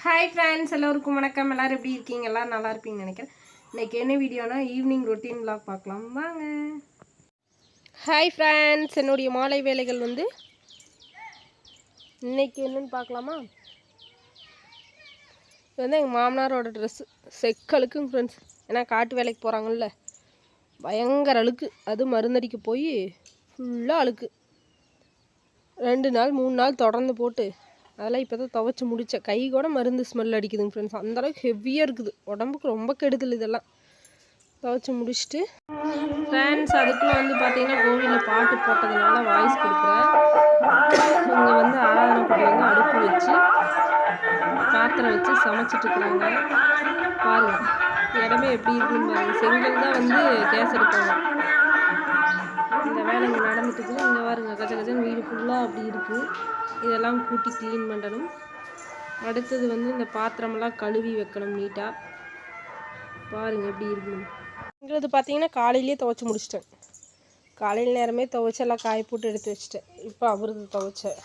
Hi friends, எல்லோருக்கும் வணக்கம். எல்லோரும் எப்படி இருக்கீங்க? எல்லோரும் நல்லா இருப்பீங்கன்னு நினைக்கிறேன். இன்றைக்கி என்ன வீடியோனா ஈவினிங் ரொட்டீன் விலாக் பார்க்கலாம் வாங்க. ஹாய் ஃப்ரெண்ட்ஸ், என்னுடைய மாலை வேலைகள் இன்றைக்கி என்னென்னு பார்க்கலாமா? இது எங்கள் மாமனாரோட ட்ரெஸ்ஸு செக்கலுக்குங்க ஃப்ரெண்ட்ஸ். ஏன்னா காட்டு வேலைக்கு போகிறாங்கல்ல, பயங்கர அழுக்கு. அது மருந்தடிக்க போய் ஃபுல்லாக அழுக்கு. 2 நாள் 3 நாள் தொடர்ந்து போட்டு அதெல்லாம் இப்போ தான் துவைச்சி முடித்தேன். கை கூட மருந்து ஸ்மெல் அடிக்குதுங்க ஃப்ரெண்ட்ஸ். அந்தளவுக்கு ஹெவியாக இருக்குது. உடம்புக்கு ரொம்ப கெடுதல் இதெல்லாம். துவைச்சி முடிச்சுட்டு ஃப்ரெண்ட்ஸ் அதுக்குள்ளே பார்த்தீங்கன்னா கோவிலில் பாட்டு போட்டதுனால வாய்ஸ் கொடுக்குறேன். இங்கே ஆராதனை பண்ணி அடுப்பு வச்சு பாத்திரம் வச்சு சமைச்சிட்ருக்குறாங்க. பாருங்கள் இடமே எப்படி இருக்குன்னு பாருங்கள். செங்கல் தான் கேஸ் எடுப்பாங்க. இந்த வேலை இங்கே நடந்துட்டுருக்கு. இங்கே பாருங்க கச்ச கச்சன்னு வீடு ஃபுல்லாக அப்படி இருக்குது. இதெல்லாம் கூட்டி க்ளீன் பண்ணணும். அடுத்தது இந்த பாத்திரமெல்லாம் கழுவி வைக்கணும் நீட்டாக. பாருங்கள் எப்படி இருக்குன்னு. எங்களுக்கு பார்த்தீங்கன்னா காலையிலேயே துவைச்சி முடிச்சிட்டேன். காலையில் நேரமே துவைச்சி எல்லாம் காய போட்டு எடுத்து வச்சிட்டேன். இப்போ அவரது துவைச்சேன்.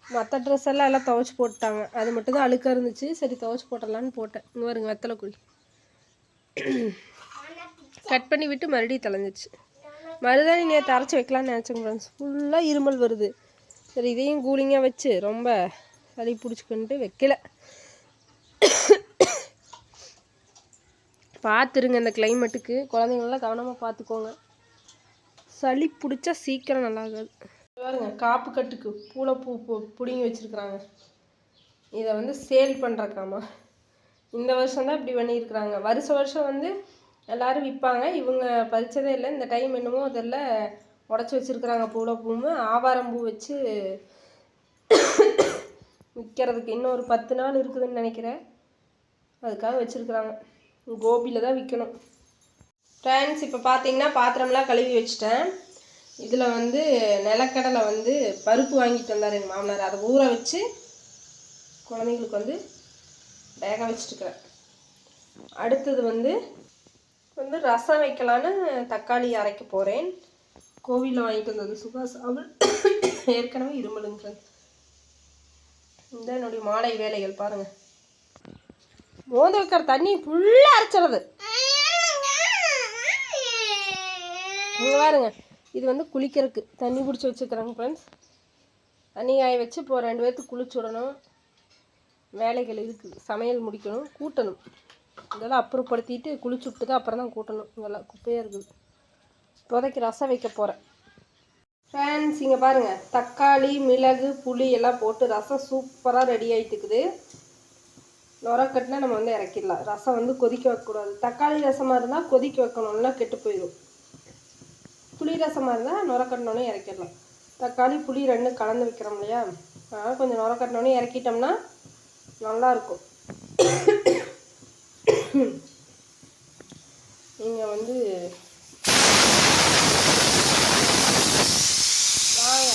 மற்ற ட்ரெஸ் எல்லாம் துவைச்சி போட்டாங்க. அது மட்டும் தான் அழுக்காக இருந்துச்சு. சரி துவைச்சி போட்டலான்னு போட்டேன். இங்கே பாருங்க வெத்தலை குழி கட் பண்ணி விட்டு மறுபடியும் தலைஞ்சிச்சு. மறுதாணி நேற்று அரைச்சி வைக்கலான்னு நினச்சேங்க ஃப்ரெண்ட்ஸ். ஃபுல்லாக இருமல் வருது. சரி இதையும் கூலிங்காக வச்சு ரொம்ப சளி பிடிச்சிக்கிட்டு வைக்கல. பார்த்துருங்க இந்த கிளைமேட்டுக்கு குழந்தைங்களெலாம் கவனமாக பார்த்துக்கோங்க. சளி பிடிச்சா சீக்கிரம் நல்லாகாது. பாருங்க காப்பு கட்டுக்கு பூ பிடுங்கி வச்சுருக்குறாங்க. இதை சேல் பண்ணுறக்காமா. இந்த வருஷம்தான் இப்படி பண்ணியிருக்கிறாங்க. வருஷம் எல்லோரும் விற்பாங்க. இவங்க பறித்ததே இல்லை. இந்த டைம் என்னமோ அதில் உடச்சி வச்சுருக்குறாங்க. பூவும் ஆவாரம்பூ வச்சு விற்கிறதுக்கு இன்னும் ஒரு 10 நாள் இருக்குதுன்னு நினைக்கிறேன். அதுக்காக வச்சுருக்குறாங்க. கோபியில் தான் விற்கணும். ஃப்ரெண்ட்ஸ் இப்போ பார்த்தீங்கன்னா பாத்திரம்லாம் கழுவி வச்சுட்டேன். இதில் நிலக்கடலை பருப்பு வாங்கிட்டு வந்தார் எங்கள் மாமனார். அதை ஊற வச்சு குழந்தைங்களுக்கு வேக வச்சுட்டுருக்கிறேன். அடுத்தது ரசம் வைக்கலான்னு தக்காளி அரைக்க போகிறேன். கோவிலில் வாங்கிட்டு வந்தது சுகாஸ். அவள் ஏற்கனவே இருமலுங்க ஃப்ரெண்ட்ஸ். இந்த என்னுடைய மாலை வேலைகள் பாருங்கள். மோந்து வைக்கிற தண்ணி ஃபுல்லாக அரைச்சிடுறது. இங்கே பாருங்க இது குளிக்கிறதுக்கு தண்ணி பிடிச்சி வச்சுக்கிறாங்க ஃப்ரெண்ட்ஸ். தண்ணி காய வச்சு இப்போ 2 பேர்த்துக்கு குளிச்சு விடணும். வேலைகள் இருக்குது. சமையல் முடிக்கணும், கூட்டணும். இதெல்லாம் அப்புறப்படுத்திட்டு குளிச்சு விட்டு தான் அப்புறம் தான் கூட்டணும். இதெல்லாம் குப்பையாக இருக்குது. இப்போதைக்கு ரசம் வைக்க போகிறேன். ஃப்ரெண்ட்ஸ் இங்கே பாருங்கள் தக்காளி மிளகு புளி எல்லாம் போட்டு ரசம் சூப்பராக ரெடி ஆகிட்டுக்குது. நுரக்கட்டினா நம்ம இறக்கிடலாம். ரசம் கொதிக்க வைக்கக்கூடாது. தக்காளி ரசமாக இருந்தால் கொதிக்க வைக்கணும்னா கெட்டு போயிடும். புளி ரசமாக இருந்தால் நுரக்கட்டினோடனே இறக்கிடலாம். தக்காளி புளி 2 கலந்து வைக்கிறோம் இல்லையா, அதனால் கொஞ்சம் நுரக்கட்டினோடனே இறக்கிட்டோம்னா நல்லாயிருக்கும். நீங்கள்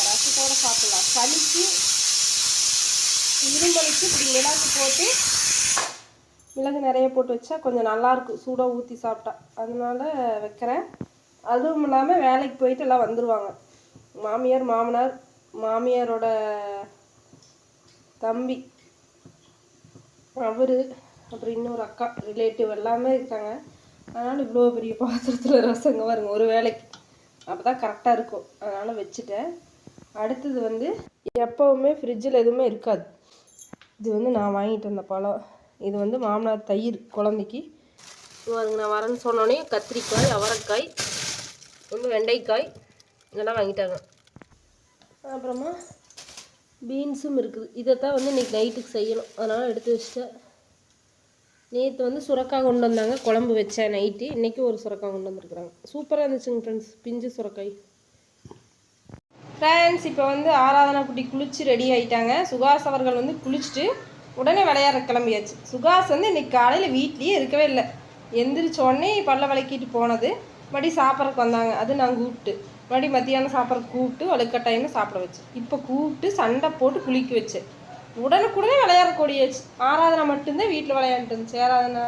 ரசத்தோடு சாப்பிடலாம். சளிக்கு இரும்பலுக்கு இப்படி மிளகு நிறைய போட்டு வச்சா கொஞ்சம் நல்லாயிருக்கும். சூடாக ஊற்றி சாப்பிட்டா. அதனால வைக்கிறேன். அதுவும் இல்லாமல் வேலைக்கு போயிட்டு எல்லாம் வந்துடுவாங்க. மாமியார் மாமனார், மாமியாரோட தம்பி அவர், அப்புறம் இன்னொரு அக்கா ரிலேட்டிவ் எல்லாமே இருக்காங்க. அதனால் இவ்வளோ பெரிய பாத்திரத்தில் ரசங்க வருங்க ஒரு வேலைக்கு. அப்போ தான் கரெக்டாக இருக்கும். அதனால் வச்சுட்டேன். அடுத்தது எப்போவுமே ஃப்ரிட்ஜில் எதுவுமே இருக்காது. இது நான் வாங்கிட்டு வந்த பழம். இது மாமனார் தயிர் குழந்தைக்கு. பாருங்க நான் வரேன்னு சொன்னோன்னே கத்திரிக்காய், அவரைக்காய், வெண்டைக்காய் இதெல்லாம் வாங்கிட்டாங்க. அப்புறமா பீன்ஸும் இருக்குது. இதை தான் இன்றைக்கி நைட்டுக்கு செய்யணும். அதனால் எடுத்து வச்சுட்டேன். நேற்று சுரக்காய் கொண்டு வந்தாங்க, குழம்பு வச்சேன் நைட்டு. இன்றைக்கி ஒரு சுரக்காய் கொண்டு வந்துருக்குறாங்க. சூப்பராக இருந்துச்சுங்க ஃப்ரெண்ட்ஸ், பிஞ்சு சுரக்காய். ஃப்ரெண்ட்ஸ் இப்போ ஆராதனா குட்டி குளித்து ரெடி ஆகிட்டாங்க. சுகாஸ் அவர்கள் குளிச்சுட்டு உடனே விளையாட கிளம்பியாச்சு. சுகாஸ் இன்றைக்கி காலையில் வீட்லேயே இருக்கவே இல்லை. எந்திரிச்ச உடனே பல்ல விளக்கிட்டு போனது. மறுபடியும் சாப்பிட்றதுக்கு வந்தாங்க. அது நான் கூப்பிட்டு மறுபடியும் மத்தியானம் சாப்பிட்றதுக்கு கூப்பிட்டு வலுக்கட்டாயம்னு சாப்பிட வச்சு இப்போ கூப்பிட்டு சண்டை போட்டு குளிக்க வச்சேன். உடனுக்குடனே விளையாடக்கூடியாச்சு. ஆராதனை மட்டும்தான் வீட்டில் விளையாண்டுட்டு இருந்துச்சு. ஆராதனா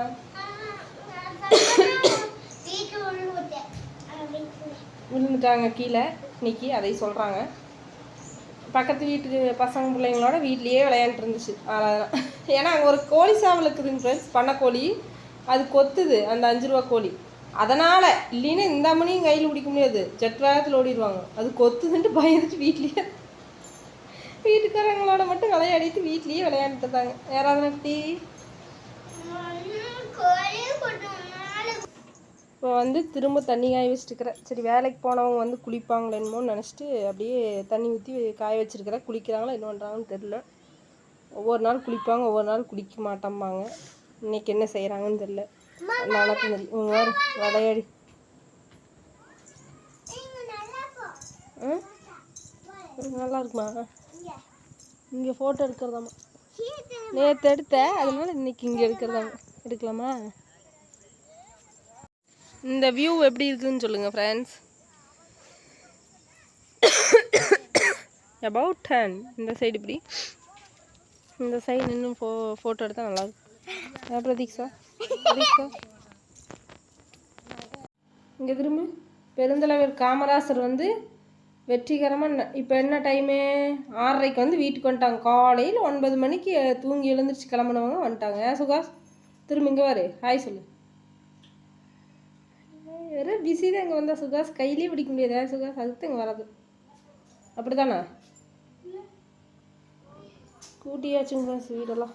விழுந்துட்டாங்க கீழே இன்னைக்கு, அதை சொல்கிறாங்க. பக்கத்து வீட்டுக்கு பசங்க பிள்ளைங்களோட வீட்லேயே விளையாண்டுட்டு இருந்துச்சு ஆராதனா. ஏன்னா அங்கே ஒரு கோழி சாவல் இருக்குதுங்க ஃப்ரெண்ட்ஸ், பண்ணைக்கோழி. அது கொத்துது அந்த 5 ரூபா கோழி. அதனால் இல்லைன்னா இந்த மணியும் கையில் பிடிக்க முடியாது, ஜெட் ஓடிடுவாங்க. அது கொத்துதுன்ட்டு பயந்துட்டு வீட்டுக்காரங்களோட மட்டும் விளையாடிட்டு வீட்லேயே விளையாண்டுட்டு இருந்தாங்க. யாராவது நட்டி இப்போ வந்து திரும்ப தண்ணி காய வச்சுட்டுருக்கிறேன். சரி வேலைக்கு போனவங்க வந்து குளிப்பாங்களேன்னு நினச்சிட்டு அப்படியே தண்ணி ஊற்றி காய வச்சுருக்கிறேன். குளிக்கிறாங்களா என்ன பண்ணுறாங்கன்னு தெரில. ஒவ்வொரு நாள் குளிப்பாங்க, ஒவ்வொரு நாள் குளிக்க மாட்டோம்பாங்க. இன்றைக்கி என்ன செய்கிறாங்கன்னு தெரில. நாளைக்கு இவங்க வேறு விளையாடி நல்லா இருக்குமா? இங்கே ஃபோட்டோ எடுக்கிறதாம்மா, நேற்று எடுத்தேன், அதனால இன்றைக்கி இங்கே எடுக்கலாமா? இந்த வியூ எப்படி இருக்குதுன்னு சொல்லுங்கள் ஃப்ரெண்ட்ஸ். அபவுட் 10 இந்த சைடு இப்படி, இந்த சைடு இன்னும் ஃபோட்டோ எடுத்தால் நல்லாயிருக்கும். பிரதீக்ஷா இங்கே திரும்ப பெருந்தலைவர் காமராசர் வந்து வெற்றிகரமாக இப்போ என்ன டைமு 6:30க்கு வந்து வீட்டுக்கு வந்துட்டாங்க. காலையில் 9 மணிக்கு தூங்கி எழுந்திரிச்சு கிளம்புனவங்க வந்துட்டாங்க. சுகாஷ் திரும்ப இங்கே வாரு, ஹாய் சொல்லு. வெறும் பிஸி தான். இங்கே வந்தால் சுகாஷ் கையிலே பிடிக்க முடியாது. சுகாஷ் அதுக்கு இங்கே வராது. அப்படி தானே கூட்டியாச்சுங்க வீடெல்லாம்.